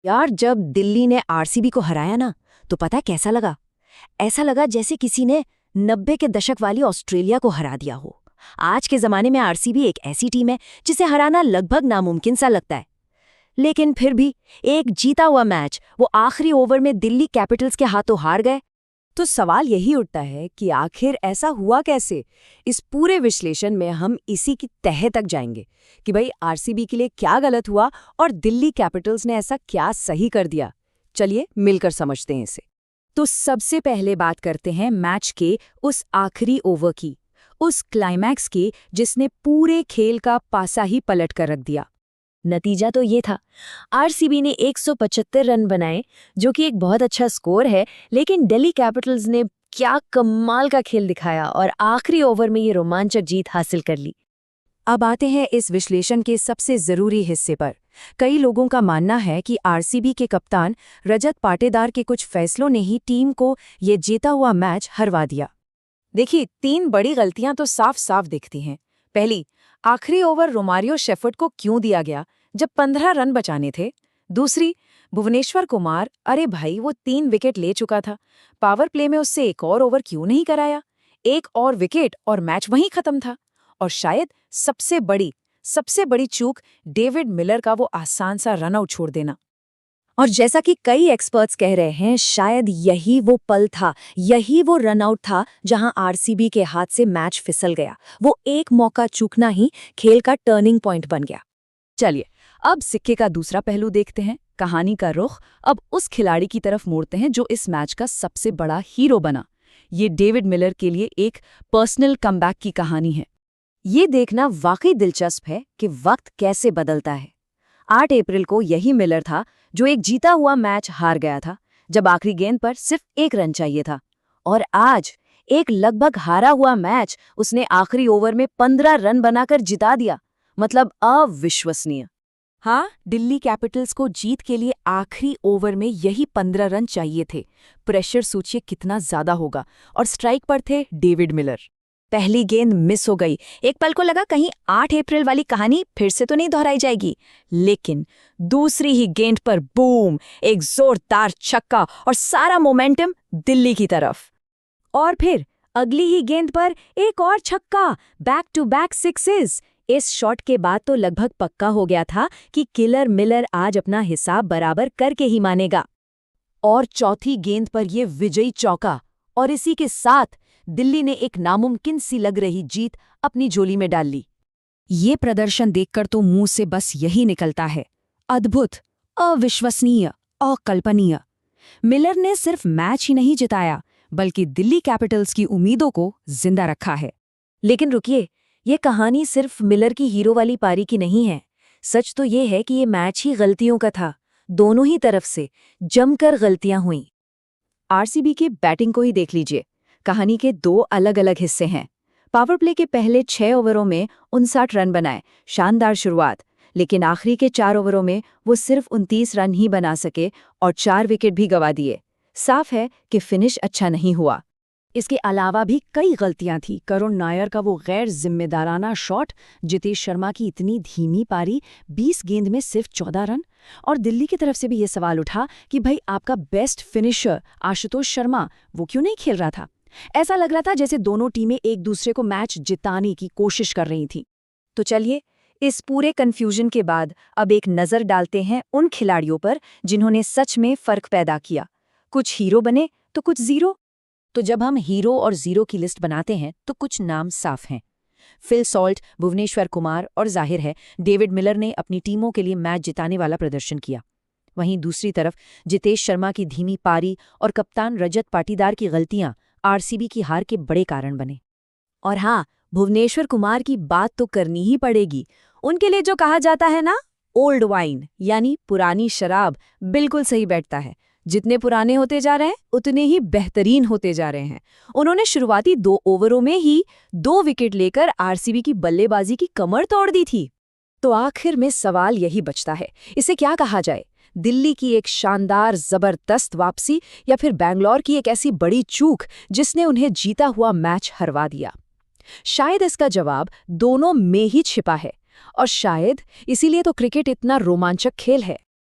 यार जब दिल्ली ने आरसीबी को हराया ना, तो पता है कैसा लगा? ऐसा लगा जैसे किसी ने 90 के दशक वाली ऑस्ट्रेलिया को हरा दिया हो। आज के जमाने में आरसीबी एक ऐसी टीम है जिसे हराना लगभग नामुमकिन सा लगता है। लेकिन फिर भी एक जीता हुआ मैच वो आखिरी ओवर में दिल्ली कैपिटल्स के हाथों हार गए। तो सवाल यही उठता है कि आखिर ऐसा हुआ कैसे। इस पूरे विश्लेषण में हम इसी की तह तक जाएंगे कि भाई आरसीबी के लिए क्या गलत हुआ और दिल्ली कैपिटल्स ने ऐसा क्या सही कर दिया। चलिए मिलकर समझते हैं इसे। तो सबसे पहले बात करते हैं मैच के उस आखिरी ओवर की, उस क्लाइमैक्स की जिसने पूरे खेल का पासा ही पलट कर रख दिया। नतीजा तो ये था, आरसीबी ने 175 रन बनाए, जो कि एक बहुत अच्छा स्कोर है। लेकिन दिल्ली कैपिटल्स ने क्या कमाल का खेल दिखाया और आखिरी ओवर में ये रोमांचक जीत हासिल कर ली। अब आते हैं इस विश्लेषण के सबसे जरूरी हिस्से पर। कई लोगों का मानना है कि आरसीबी के कप्तान रजत पाटीदार के कुछ फैसलों ने ही टीम को ये जीता हुआ मैच हरवा दिया। देखिए, 3 बड़ी गलतियां तो साफ साफ दिखती हैं। पहली, आखिरी ओवर रोमारियो शेफर्ड को क्यों दिया गया जब 15 रन बचाने थे। दूसरी, भुवनेश्वर कुमार, अरे भाई वो 3 विकेट ले चुका था, पावर प्ले में उससे एक और ओवर क्यों नहीं कराया। एक और विकेट और मैच वहीं खत्म था। और शायद सबसे बड़ी चूक डेविड मिलर का वो आसान सा रनआउट छोड़ देना। और जैसा कि कई एक्सपर्ट्स कह रहे हैं, शायद यही वो पल था, यही वो रनआउट था जहां आरसीबी के हाथ से मैच फिसल गया। वो एक मौका चूकना ही खेल का टर्निंग पॉइंट बन गया। चलिए अब सिक्के का दूसरा पहलू देखते हैं। कहानी का रुख अब उस खिलाड़ी की तरफ मोड़ते हैं जो इस मैच का सबसे बड़ा हीरो बना। ये डेविड मिलर के लिए एक पर्सनल कमबैक की कहानी है। ये देखना वाकई दिलचस्प है कि वक्त कैसे बदलता है। 8 अप्रैल को यही मिलर था जो एक जीता हुआ मैच हार गया था, जब आखिरी गेंद पर सिर्फ 1 रन चाहिए था। और आज एक लगभग हारा हुआ मैच उसने आखिरी ओवर में 15 रन बनाकर जिता दिया। मतलब अविश्वसनीय। हाँ, दिल्ली कैपिटल्स को जीत के लिए आखिरी ओवर में यही 15 रन चाहिए थे। प्रेशर सोचिए कितना ज्यादा होगा। और स्ट्राइक पर थे डेविड मिलर। पहली गेंद मिस हो गई। एक पल को लगा कहीं 8 अप्रैल वाली कहानी फिर से तो नहीं दोहराई जाएगी। लेकिन दूसरी ही गेंद पर बूम, एक जोरदार छक्का और सारा मोमेंटम दिल्ली की तरफ। और फिर अगली ही गेंद पर एक और छक्का, बैक टू बैक सिक्सेस। इस शॉट के बाद तो लगभग पक्का हो गया था कि किलर मिलर आज अपना हिसाब बराबर करके ही मानेगा। और चौथी गेंद पर यह विजयी चौका, और इसी के साथ दिल्ली ने एक नामुमकिन सी लग रही जीत अपनी झोली में डाल ली। ये प्रदर्शन देखकर तो मुंह से बस यही निकलता है, अद्भुत, अविश्वसनीय, अकल्पनीय। मिलर ने सिर्फ मैच ही नहीं जिताया, बल्कि दिल्ली कैपिटल्स की उम्मीदों को जिंदा रखा है। लेकिन रुकिए, ये कहानी सिर्फ मिलर की हीरो वाली पारी की नहीं है। सच तो ये है कि ये मैच ही गलतियों का था। दोनों ही तरफ से जमकर गलतियां हुईं। आरसीबी की बैटिंग को ही देख लीजिए। कहानी के 2 अलग अलग हिस्से हैं। पावर प्ले के पहले 6 ओवरों में 59 रन बनाए, शानदार शुरुआत। लेकिन आखिरी के 4 ओवरों में वो सिर्फ 29 रन ही बना सके और 4 विकेट भी गंवा दिए। साफ है कि फिनिश अच्छा नहीं हुआ। इसके अलावा भी कई गलतियां थी। करुण नायर का वो गैर जिम्मेदाराना शॉट, जितेश शर्मा की इतनी धीमी पारी, 20 गेंद में सिर्फ 14 रन। और दिल्ली की तरफ से भी ये सवाल उठा कि भाई आपका बेस्ट फिनिशर आशुतोष शर्मा वो क्यों नहीं खेल रहा था। ऐसा लग रहा था जैसे दोनों टीमें एक दूसरे को मैच जिताने की कोशिश कर रही थीं। तो चलिए, इस पूरे कंफ्यूजन के बाद अब एक नज़र डालते हैं उन खिलाड़ियों पर जिन्होंने सच में फर्क पैदा किया। कुछ हीरो बने तो कुछ जीरो। तो जब हम हीरो और जीरो की लिस्ट बनाते हैं तो कुछ नाम साफ हैं। फिल सॉल्ट, भुवनेश्वर कुमार और जाहिर है डेविड मिलर ने अपनी टीमों के लिए मैच जिताने वाला प्रदर्शन किया। वहीं दूसरी तरफ जितेश शर्मा की धीमी पारी और कप्तान रजत पाटीदार की गलतियां आरसीबी की हार के बड़े कारण बने। और हाँ, भुवनेश्वर कुमार की बात तो करनी ही पड़ेगी। उनके लिए जो कहा जाता है ना, ओल्ड वाइन यानी पुरानी शराब, बिल्कुल सही बैठता है। जितने पुराने होते जा रहे हैं उतने ही बेहतरीन होते जा रहे हैं। उन्होंने शुरुआती 2 ओवरों में ही 2 विकेट लेकर आरसीबी की बल्लेबाजी की कमर तोड़ दी थी। तो आखिर में सवाल यही बचता है, इसे क्या कहा जाए? दिल्ली की एक शानदार जबरदस्त वापसी या फिर बैंगलोर की एक ऐसी बड़ी चूक जिसने उन्हें जीता हुआ मैच हरवा दिया? शायद इसका जवाब दोनों में ही छिपा है। और शायद इसीलिए तो क्रिकेट इतना रोमांचक खेल है।